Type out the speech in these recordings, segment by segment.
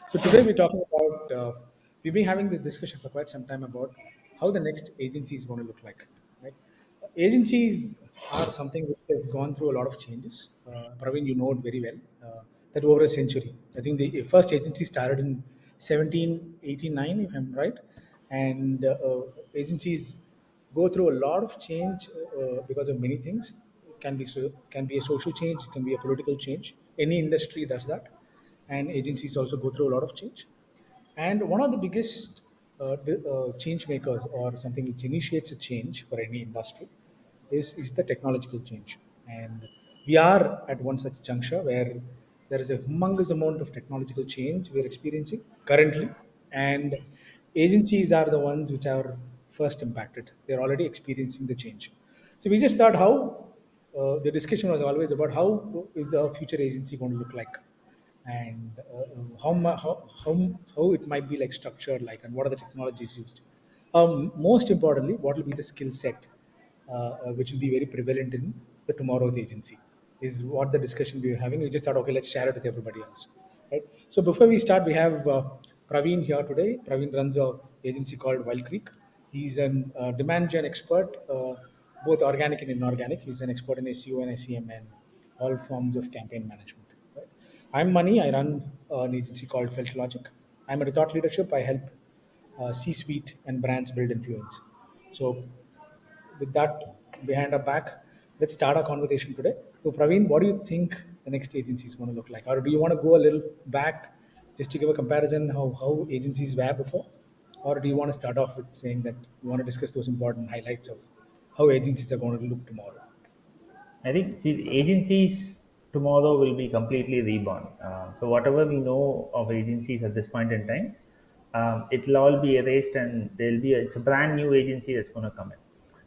So today we're talking about, we've been having this discussion for quite some time about how the next agency is going to look like, right? Agencies are something which have gone through a lot of changes. Praveen, you know it very well, that over a century. I think the first agency started in 1789, if I'm right. And agencies go through a lot of change because of many things. It can be a social change, it can be a political change. Any industry does that, and agencies also go through a lot of change. And one of the biggest change makers, or something which initiates a change for any industry, is the technological change. And we are at one such juncture where there is a humongous amount of technological change we're experiencing currently, and agencies are the ones which are first impacted. They're already experiencing the change. So we just thought how the discussion was always about how is the future agency going to look like, and how it might be like structured like, and what are the technologies used. Most importantly, what will be the skill set which will be very prevalent in the tomorrow's agency is what the discussion we were having. We just thought, okay, let's share it with everybody else, right? So before we start, we have Praveen here today. Praveen runs a agency called Wild Creek. He's an demand gen expert, both organic and inorganic. He's an expert in SEO and SEM and all forms of campaign management. Right? I'm Money. I run an agency called Felt Logic. I'm a thought leadership. I help C-suite and brands build influence. So with that behind our back, let's start our conversation today. So, Praveen, what do you think the next agency is going to look like? Or do you want to go a little back just to give a comparison how agencies were before? Or do you want to start off with saying that you want to discuss those important highlights of how agencies are going to look tomorrow? I think the agencies tomorrow will be completely reborn. So whatever we know of agencies at this point in time, it'll all be erased, and it's a brand new agency that's going to come in.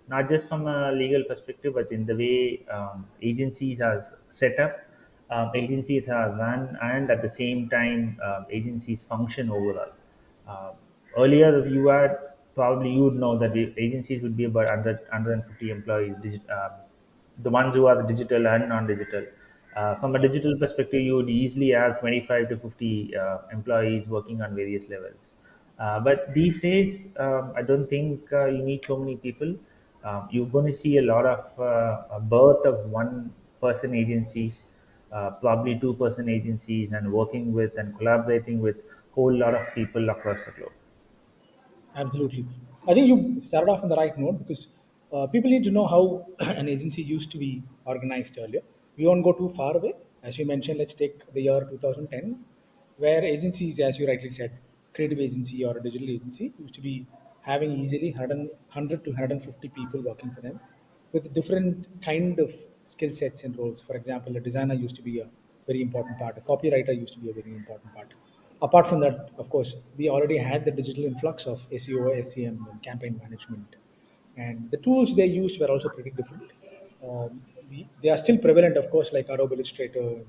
Not just from a legal perspective, but in the way agencies are set up, agencies are run, and at the same time, agencies function overall. Uh, Earlier, you would know that the agencies would be about 150 employees, the ones who are digital and non-digital. From a digital perspective, you would easily have 25 to 50 employees working on various levels. But these days, I don't think you need so many people. You're going to see a lot of a birth of one-person agencies, probably two-person agencies, and working with and collaborating with whole lot of people across the globe. Absolutely. I think you started off on the right note because people need to know how an agency used to be organized earlier. We won't go too far away. As you mentioned, let's take the year 2010, where agencies, as you rightly said, creative agency or a digital agency used to be having easily 100 to 150 people working for them with different kind of skill sets and roles. For example, a designer used to be a very important part. A copywriter used to be a very important part. Apart from that, of course, we already had the digital influx of SEO, SEM, and campaign management, and the tools they used were also pretty different. They are still prevalent, of course, like Adobe Illustrator, and,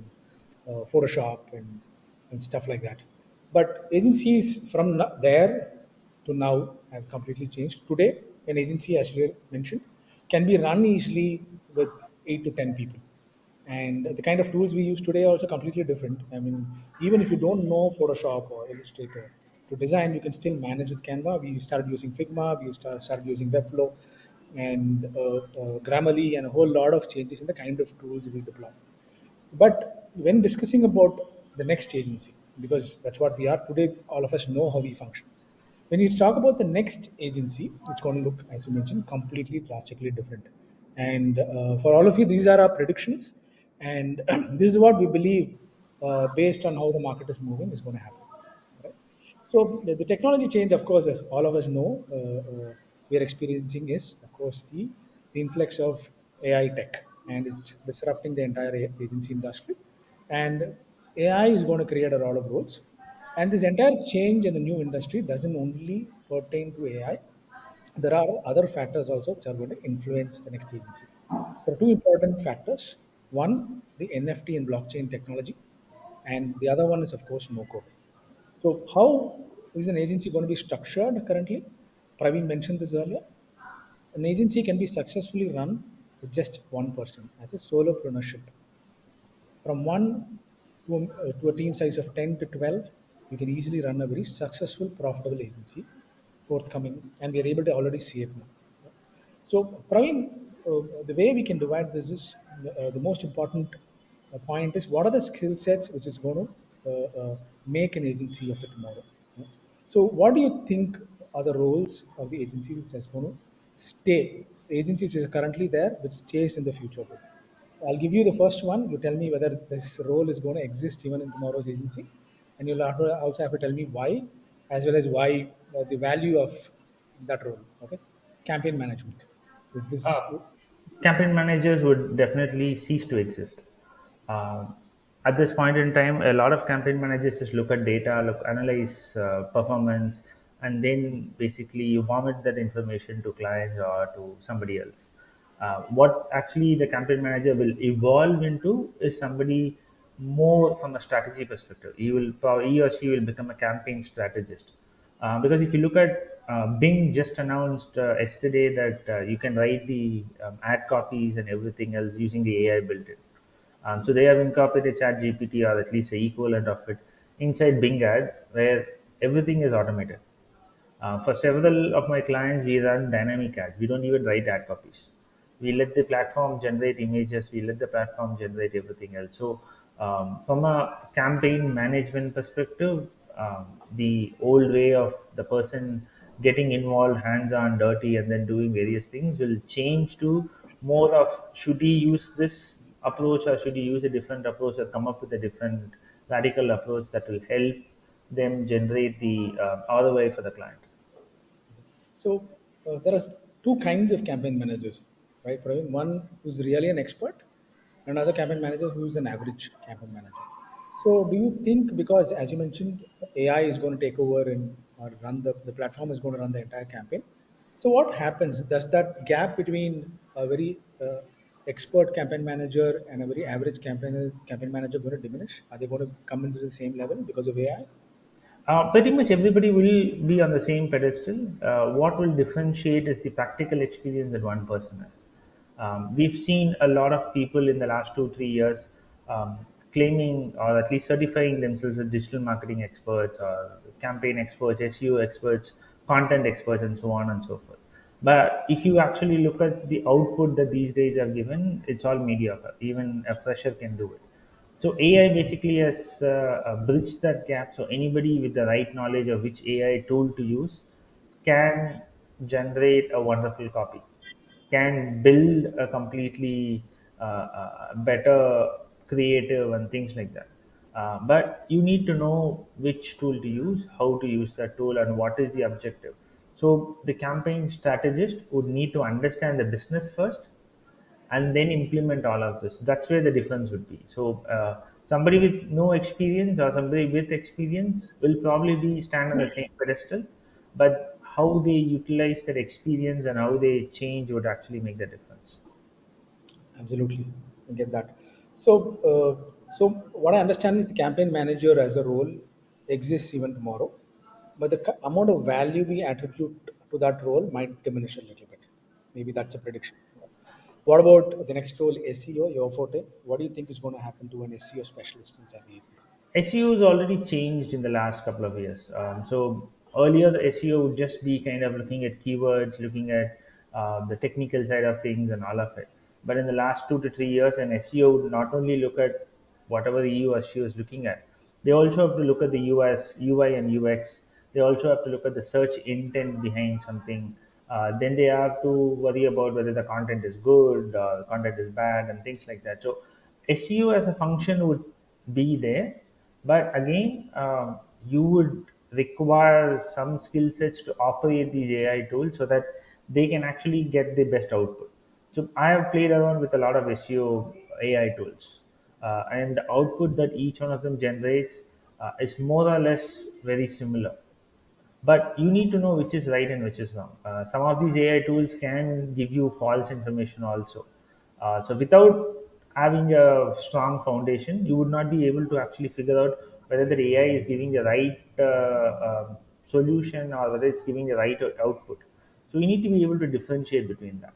Photoshop, and stuff like that. But agencies from there to now have completely changed. Today, an agency, as we mentioned, can be run easily with 8 to 10 people, and the kind of tools we use today are also completely different. I mean, even if you don't know Photoshop or Illustrator to design, you can still manage with Canva. We started using Figma, started using Webflow, and Grammarly, and a whole lot of changes in the kind of tools we deploy. But when discussing about the next agency, because that's what we are today, all of us know how we function. When you talk about the next agency, it's going to look, as you mentioned, completely drastically different. And for all of you, these are our predictions, and this is what we believe, based on how the market is moving, is going to happen. Right? So the technology change, of course, as all of us know, we are experiencing is, of course, the influx of AI tech, and it's disrupting the entire agency industry. And AI is going to create a lot of roles. And this entire change in the new industry doesn't only pertain to AI. There are other factors also which are going to influence the next agency. There are two important factors. One, the NFT and blockchain technology, and the other one is, of course, no code. So, how is an agency going to be structured currently? Praveen mentioned this earlier. An agency can be successfully run with just one person as a solopreneurship. From one to a team size of 10 to 12, you can easily run a very successful, profitable agency forthcoming, and we are able to already see it now. So, Praveen, the way we can divide this is the most important point is what are the skill sets which is going to make an agency of the tomorrow. Yeah. So, what do you think are the roles of the agency which is going to stay? The agency which is currently there, which stays in the future. I'll give you the first one. You tell me whether this role is going to exist even in tomorrow's agency, and you'll also have to tell me why, as well as why the value of that role. Okay, campaign management. Is this Campaign managers would definitely cease to exist. Um, at this point in time, a lot of campaign managers just look at data, look analyze performance, and then basically you vomit that information to clients or to somebody else. What actually the campaign manager will evolve into is somebody more from a strategy perspective. He or she will become a campaign strategist. Because if you look at Bing just announced yesterday that you can write the ad copies and everything else using the AI built in. So they have incorporated ChatGPT or at least the equivalent of it inside Bing ads, where everything is automated. For several of my clients, we run dynamic ads. We don't even write ad copies. We let the platform generate images. We let the platform generate everything else. So, from a campaign management perspective, the old way of the person getting involved, hands on, dirty, and then doing various things will change to more of should he use this approach or should he use a different approach or come up with a different radical approach that will help them generate the ROI for the client. so? There are two kinds of campaign managers, right, Praveen? One who's really an expert, and another campaign manager who's an average campaign manager. So, do you think because, as you mentioned, AI is going to take over and or run the platform is going to run the entire campaign? So, what happens? Does that gap between a very expert campaign manager and a very average campaign manager going to diminish? Are they going to come into the same level because of AI? Pretty much everybody will be on the same pedestal. What will differentiate is the practical experience that one person has. We've seen a lot of people in the last 2 3 years claiming or at least certifying themselves as digital marketing experts or campaign experts, SEO experts, content experts, and so on and so forth. But if you actually look at the output that these guys have given, it's all mediocre. Even a fresher can do it. So AI basically has bridged that gap. So anybody with the right knowledge of which AI tool to use can generate a wonderful copy, can build a completely better creative and things like that. But you need to know which tool to use, how to use that tool, and what is the objective. So the campaign strategist would need to understand the business first and then implement all of this. That's where the difference would be. So somebody with no experience or somebody with experience will probably be stand on the same pedestal, but how they utilize that experience and how they change would actually make the difference. Absolutely, I get that. So what I understand is the campaign manager as a role exists even tomorrow, but the amount of value we attribute to that role might diminish a little bit. Maybe that's a prediction. What about the next role, SEO, your forte? What do you think is going to happen to an SEO specialist inside the agency? SEO has already changed in the last couple of years. So earlier, the SEO would just be kind of looking at keywords, looking at the technical side of things, and all of it. But in the last 2 to 3 years, an SEO would not only look at whatever the EU or SEO is looking at, they also have to look at the UI and UX. They also have to look at the search intent behind something. Then they have to worry about whether the content is good or the content is bad and things like that. So SEO as a function would be there, but again, you would require some skill sets to operate these AI tools so that they can actually get the best output. So I have played around with a lot of SEO AI tools, and the output that each one of them generates is more or less very similar, but you need to know which is right and which is wrong. Some of these AI tools can give you false information also. So without having a strong foundation, you would not be able to actually figure out whether the AI is giving the right solution or whether it's giving the right output. So you need to be able to differentiate between that.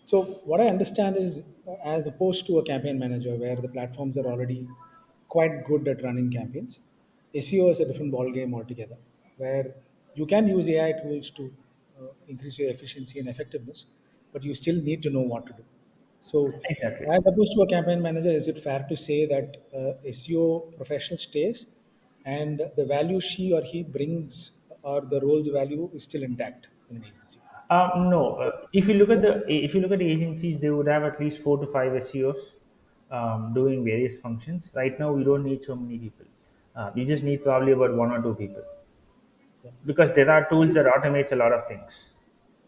So what I understand is, as opposed to a campaign manager where the platforms are already quite good at running campaigns, SEO is a different ball game altogether, where you can use AI tools to increase your efficiency and effectiveness, but you still need to know what to do. So, Exactly. as opposed to a campaign manager, is it fair to say that SEO professional stays and the value she or he brings or the role's value is still intact in an agency? No, if you look at the agencies, they would have at least 4 to 5 SEOs doing various functions. Right now, we don't need so many people. You just need probably about 1 or 2 people Yeah. because there are tools that automates a lot of things.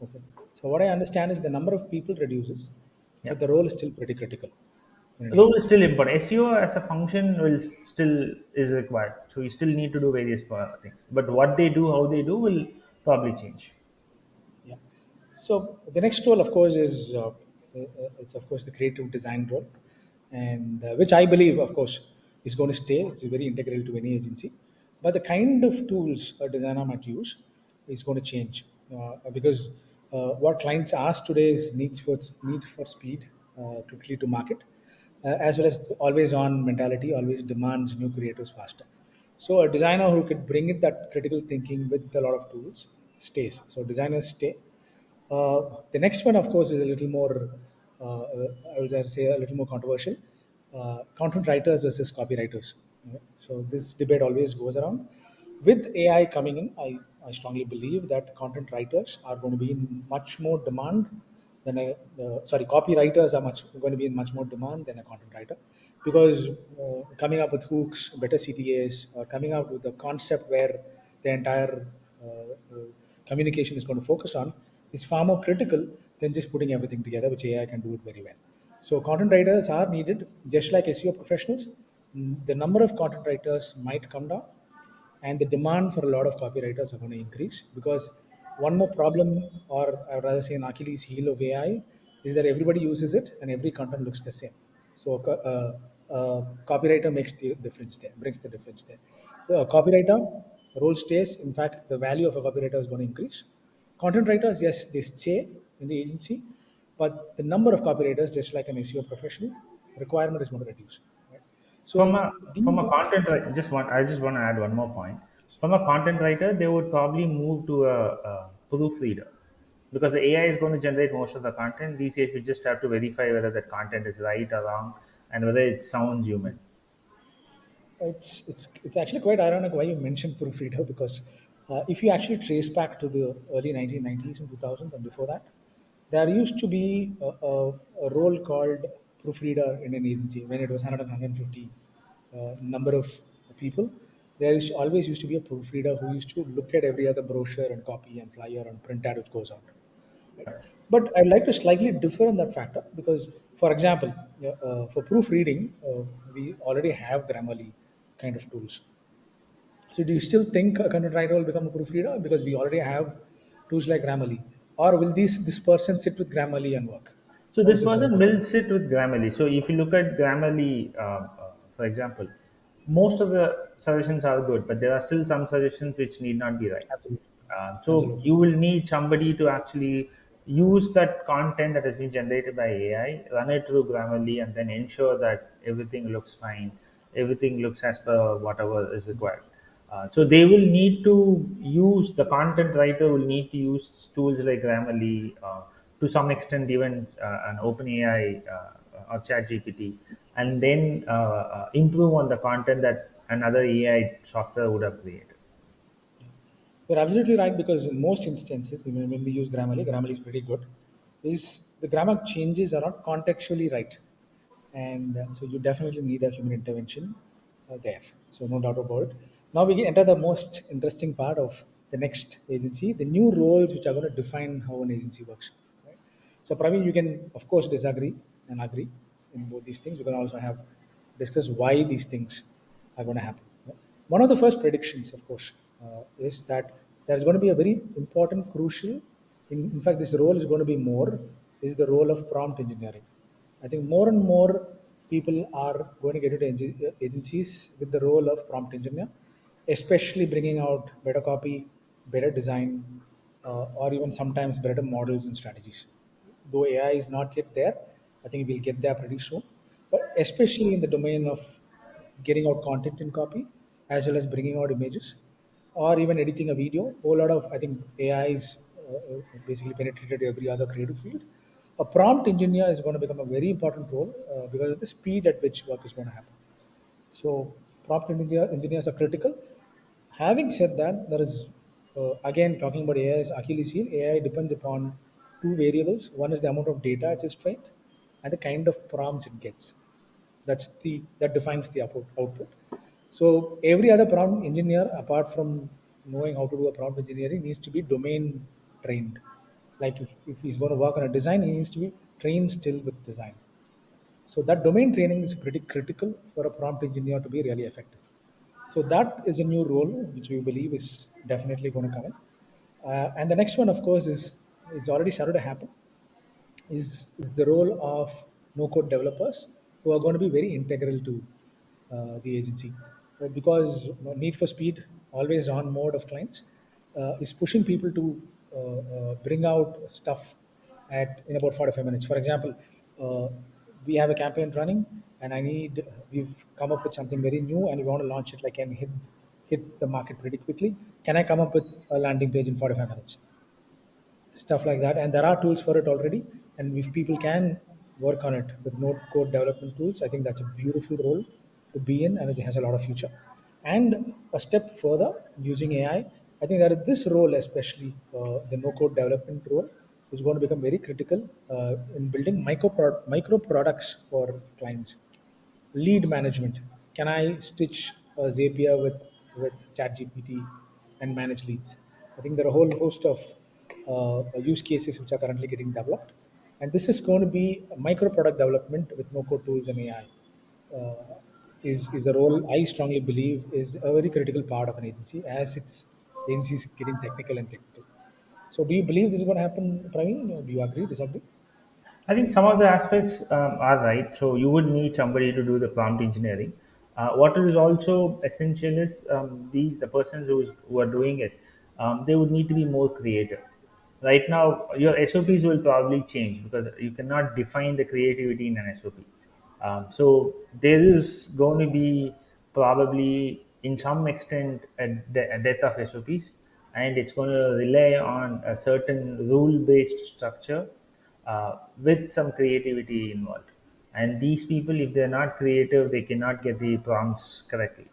Okay. So what I understand is the number of people reduces, Yeah, but the role is still pretty critical in an role is agency. still important. SEO as a function will still is required, so you still need to do various things. But what they do, how they do, will probably change. Yeah. So the next role, of course, is it's of course the creative design role, and which I believe, of course, is going to stay. It's very integral to any agency, but the kind of tools a designer might use is going to change because what clients ask today is need for speed, quickly to market, as well as the always on mentality always demands new creatives faster. So a designer who could bring it that critical thinking with a lot of tools stays. So designers stay. The next one, of course, is a little more, I would say, a little more controversial. Content writers versus copywriters. Right? So this debate always goes around. With AI coming in, I strongly believe that content writers are going to be in much more demand than copywriters are much going to be in much more demand than a content writer, because coming up with hooks, better CTAs, or coming up with a concept where the entire communication is going to focus on is far more critical than just putting everything together, which AI can do it very well. So content writers are needed, just like SEO professionals. The number of content writers might come down, and the demand for a lot of copywriters are going to increase, because one more problem, or I would rather say an Achilles heel of AI, is that everybody uses it and every content looks the same. So copywriter makes the difference there, brings the difference there. The copywriter role stays. In fact, the value of a copywriter is going to increase. Content writers, yes, they stay in the agency, but the number of copywriters, just like an SEO professional, requirement is going to reduce. Right? from So a from these, a content writer, just want to add one more point. From a content writer, they would probably move to a proofreader because the AI is going to generate most of the content. These days, we just have to verify whether that content is right or wrong and whether it sounds human. it's actually quite ironic why you mentioned proofreader, because if you actually trace back to the early 1990s and 2000s and before that, there used to be a role called proofreader in an agency when it was 100 and 150 number of people. There is always used to be a proofreader who used to look at every other brochure and copy and flyer and printout which goes out. Right? But I'd like to slightly differ in that factor because, for example, for proofreading, we already have Grammarly kind of tools. So, do you still think a content writer will become a proofreader because we already have tools like Grammarly, or will this person sit with Grammarly and work? So How this is it going to person go? will sit with Grammarly. So if you look at Grammarly, for example, most of the suggestions are good, but there are still some suggestions which need not be right. Absolutely, So absolutely. you will need somebody to actually use that content that has been generated by AI, run it through Grammarly, and then ensure that everything looks fine, everything looks as per whatever is required. So they will need to use the content writer will need to use tools like Grammarly, to some extent even an OpenAI or ChatGPT, and then improve on the content that another AI software would have created. You're absolutely right, because in most instances, even when we use Grammarly, Grammarly is pretty good. Is the grammar changes are not contextually right, and so you definitely need a human intervention there. So no doubt about it. Now we enter the most interesting part of the next agency, the new roles which are going to define how an agency works. Right? So Praveen, you can of course disagree and agree in both these things. We can also have discuss why these things are going to happen. One of the first predictions, of course, is that there's going to be a very important, crucial, in fact, this role is going to be more, is the role of prompt engineering. I think more and more people are going to get into agencies with the role of prompt engineer, especially bringing out better copy, better design, or even sometimes better models and strategies. Though AI is not yet there, I think we'll get there pretty soon. But especially in the domain of getting out content in copy, as well as bringing out images or even editing a video. Whole lot of, I think, AI is basically penetrated every other creative field. A prompt engineer is going to become a very important role because of the speed at which work is going to happen. So engineers are critical. Having said that, there is again talking about AI as Achilles heel. AI depends upon two variables. One is the amount of data it is trained, and the kind of prompts it gets. That defines the output. So every other prompt engineer, apart from knowing how to do a prompt engineering, needs to be domain trained. Like if he's going to work on a design, he needs to be trained still with design. So that domain training is pretty critical for a prompt engineer to be really effective. So that is a new role which we believe is definitely going to come in. And the next one, of course, is already started to happen. Is the role of no-code developers who are going to be very integral to the agency. Because need for speed, always on mode of clients, is pushing people to bring out stuff at in about 45 minutes. For example, uh, we have a campaign running, and we've come up with something very new, and we want to launch it like and hit the market pretty quickly. Can I come up with a landing page in 45 minutes? Stuff like that, and there are tools for it already, and if people can work on it with node code development tools, I think that's a beautiful role to be in, and it has a lot of future. And a step further, using AI, I think that this role, especially the no code development role, is going to become very critical in building micro products for clients. Lead management. Can I stitch a Zapier with ChatGPT and manage leads? I think there are a whole host of use cases which are currently getting developed, and this is going to be a micro product development with no code tools and AI. Is a role I strongly believe is a very critical part of an agency as its agency is getting technical and technical. So, do you believe this is going to happen, Praveen? Or do you agree, disagree? I think some of the aspects are right. So you would need somebody to do the prompt engineering. What is also essential is the persons who are doing it, they would need to be more creative. Right now, your SOPs will probably change because you cannot define the creativity in an SOP. So there is going to be probably, in some extent, a death of SOPs, and it's going to rely on a certain rule-based structure with some creativity involved. And these people, if they're not creative, they cannot get the prompts correctly.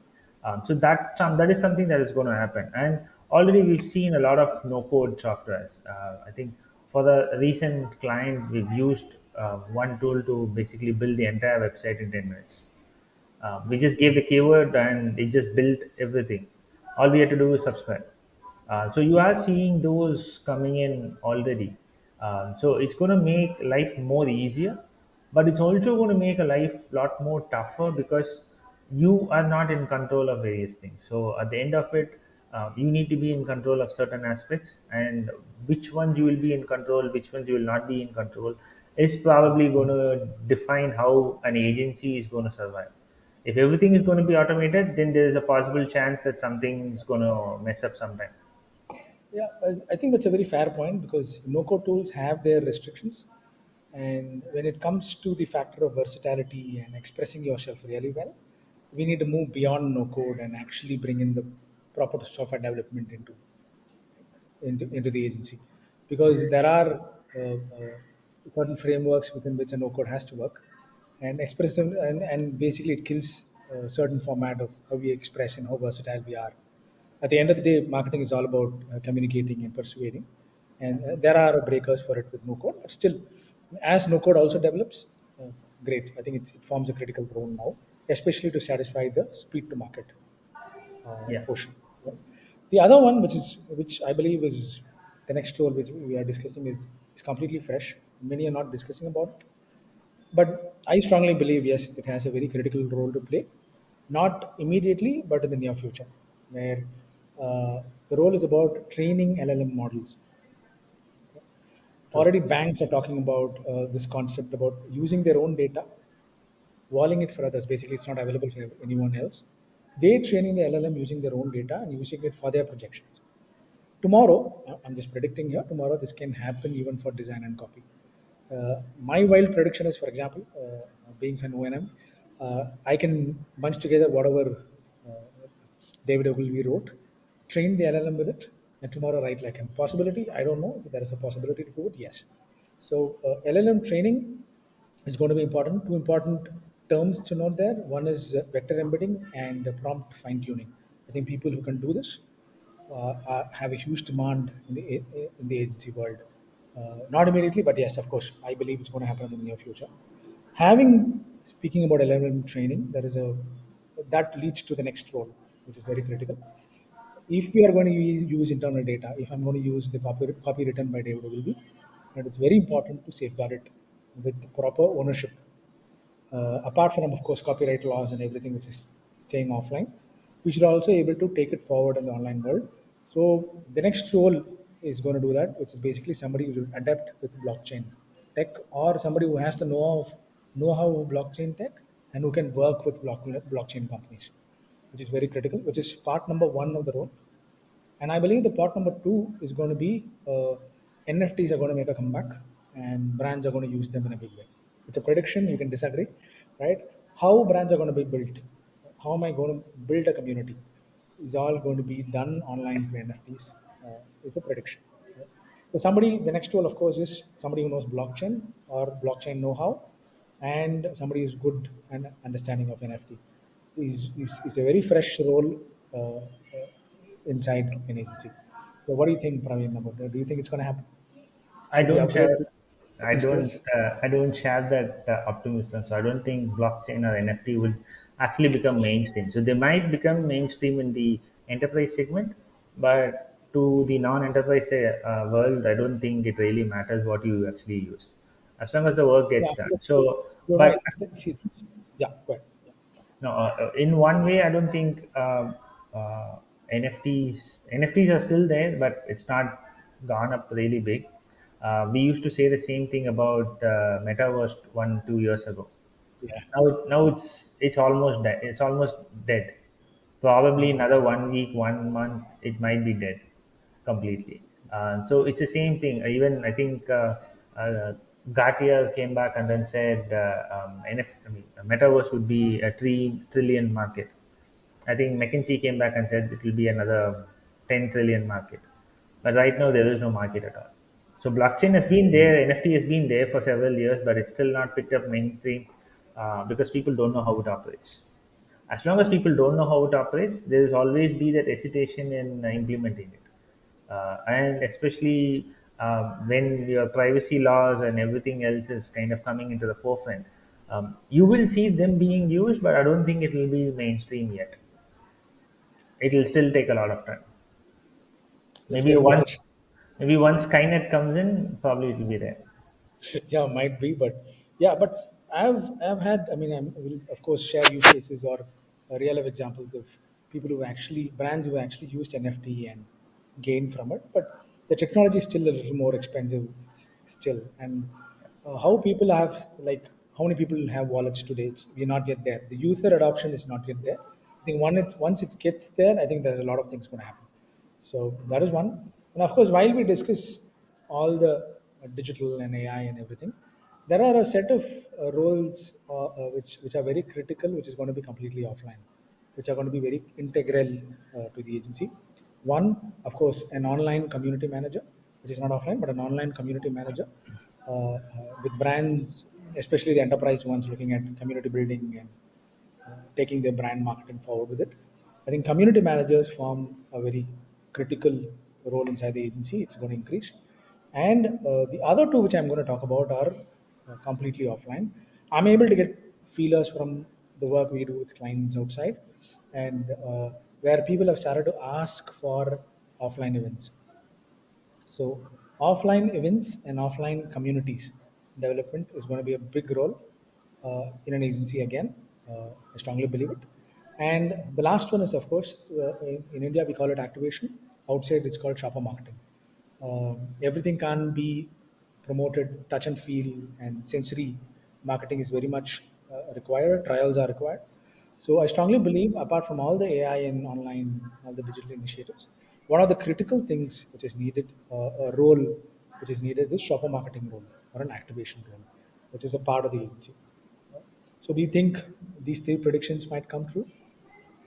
So that is something that is going to happen. And already we've seen a lot of no-code softwares. I think for the recent client, we've used one tool to basically build the entire website in 10 minutes. We just gave the keyword and it just built everything. All we had to do is subscribe. So you are seeing those coming in already. So it's going to make life more easier, but it's also going to make a life lot more tougher because you are not in control of various things. So at the end of it, you need to be in control of certain aspects, and which ones you will be in control, which ones you will not be in control, is probably going to define how an agency is going to survive. If everything is going to be automated, then there is a possible chance that something is going to mess up sometime. Yeah, I think that's a very fair point because no-code tools have their restrictions, and when it comes to the factor of versatility and expressing yourself really well, we need to move beyond no-code and actually bring in the proper software development into the agency, because there are certain frameworks within which a no-code has to work, and expressive and basically it kills a certain format of how we express and how versatile we are. At the end of the day, marketing is all about communicating and persuading, and there are breakers for it with no code. But still, as no code also develops, great. I think it forms a critical role now, especially to satisfy the speed to market Yeah. portion. Right? The other one, which I believe is the next role which we are discussing, is completely fresh. Many are not discussing about it, but I strongly believe yes, it has a very critical role to play, not immediately, but in the near future, where the role is about training LLM models. True. Already, banks are talking about this concept about using their own data, walling it for others. Basically, it's not available for anyone else. They training the LLM using their own data and using it for their projections. Tomorrow, I'm just predicting here, tomorrow this can happen even for design and copy. My wild prediction is, for example, being from ONM, I can bunch together whatever David Ogilvy wrote, train the LLM with it, and tomorrow write like him. Possibility? I don't know. There is a possibility to do it. Yes. So LLM training is going to be important. Two important terms to note there. One is vector embedding and prompt fine tuning. I think people who can do this have a huge demand in the agency world. Not immediately, but yes, of course, I believe it's going to happen in the near future. Having speaking about LLM training, there is a that leads to the next role, which is very critical. If we are going to use internal data, if I'm going to use the copy written by David Ogilvy, and it's very important to safeguard it with proper ownership apart from, of course, copyright laws and everything which is staying offline, we should also able to take it forward in the online world. So the next role is going to do that, which is basically somebody who will adapt with blockchain tech or somebody who has the know-how of blockchain tech and who can work with blockchain companies, which is very critical, which is part number one of the role. And I believe the part number two is going to be NFTs are going to make a comeback and brands are going to use them in a big way. It's a prediction, you can disagree, right? How brands are going to be built, how am I going to build a community, is all going to be done online through NFTs, is a prediction. Right? So, somebody, the next role, of course, is somebody who knows blockchain or blockchain know how and somebody who's good and understanding of NFT. Is a very fresh role inside an agency. So, what do you think, Praveen, about that? Do you think it's going to happen? I Should we don't upgrade share. the skills? I don't share that optimism. So I don't think blockchain or NFT would actually become mainstream. So they might become mainstream in the enterprise segment, but to the non-enterprise world, I don't think it really matters what you actually use, as long as the work Yeah, gets done. So, you're but right. See, yeah, go ahead. Yeah. no, in one way, I don't think NFTs are still there, but it's not gone up really big. We used to say the same thing about metaverse 1 2 years ago. Yeah. Now it's almost dead. It's almost dead. Probably another 1 week, 1 month, it might be dead completely. So it's the same thing. Even I think uh, Gartier came back and then said I mean, metaverse would be a 3 trillion market. I think McKinsey came back and said it will be another 10 trillion market. But right now there is no market at all. So blockchain has been there, NFT has been there for several years, but it's still not picked up mainstream because people don't know how it operates. As long as people don't know how it operates, there will always be that hesitation in implementing it. And especially when your privacy laws and everything else is kind of coming into the forefront, you will see them being used, but I don't think it will be mainstream yet. It will still take a lot of time. Let's Maybe wait and watch. maybe once Skynet comes in, probably it will be there. Yeah, might be, but yeah, but I've had. I mean, I will of course share use cases or real life examples of people who actually brands who actually used NFT and gained from it. But the technology is still a little more expensive still, and how people have like how many people have wallets today? We're not yet there. The user adoption is not yet there. I think once it gets there, I think there's a lot of things going to happen. So that is one. And of course, while we discuss all the digital and AI and everything, there are a set of roles which are very critical, which is going to be completely offline, which are going to be very integral to the agency. One, of course, an online community manager, which is not offline, but an online community manager with brands, especially the enterprise ones looking at community building and taking their brand marketing forward with it. I think community managers form a very critical role inside the agency. It's going to increase. And the other two, which I'm going to talk about, are completely offline. I'm able to get feelers from the work we do with clients outside, and where people have started to ask for offline events. So offline events and offline communities development is going to be a big role in an agency again. I strongly believe it. And the last one is, of course, in India we call it activation. Outside it's called shopper marketing. Everything can't be promoted touch and feel, and sensory marketing is very much required. Trials are required. So I strongly believe, apart from all the AI and online, all the digital initiatives, one of the critical things which is needed, a role which is needed, is shopper marketing role or an activation role, which is a part of the agency. So do you think these three predictions might come true?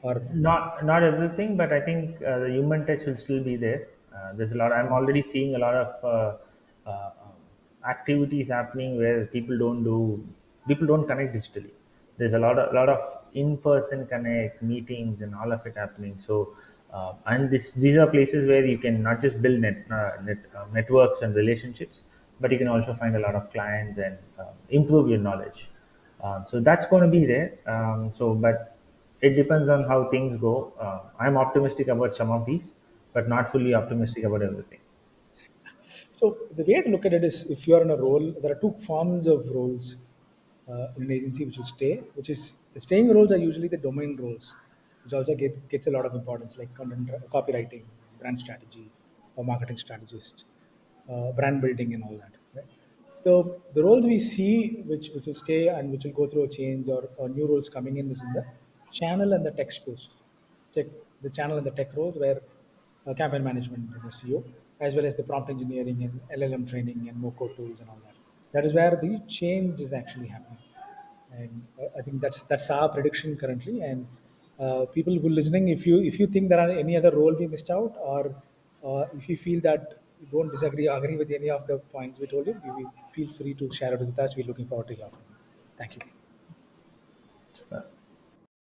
or Not everything, but I think the human touch will still be there. There's a lot. I'm already seeing a lot of activities happening where people don't connect digitally. There's a lot of in-person connect meetings and all of it happening. So and these are places where you can not just build networks and relationships, but you can also find a lot of clients and improve your knowledge. So that's going to be there. But it depends on how things go. I'm optimistic about some of these, but not fully optimistic about everything. so the way to look at it is, if you are in a role, there are two forms of roles in an agency which will stay, which is the staying roles are usually the domain roles, which also gets a lot of importance, like content copywriting, brand strategy, or marketing strategist, brand building, and all that. Right? The roles we see which will stay and which will go through a change, or new roles coming in, is in the channel and the text post. Check the channel and the tech roles, where campaign management and SEO, as well as the prompt engineering and LLM training and MoCo tools and all that. That is where the change is actually happening, and I think that's our prediction currently. And people who are listening, if you think there are any other role we missed out, or if you feel that you don't disagree, agree with any of the points we told you, we feel free to share it with us. We're looking forward to hear from you. Thank you.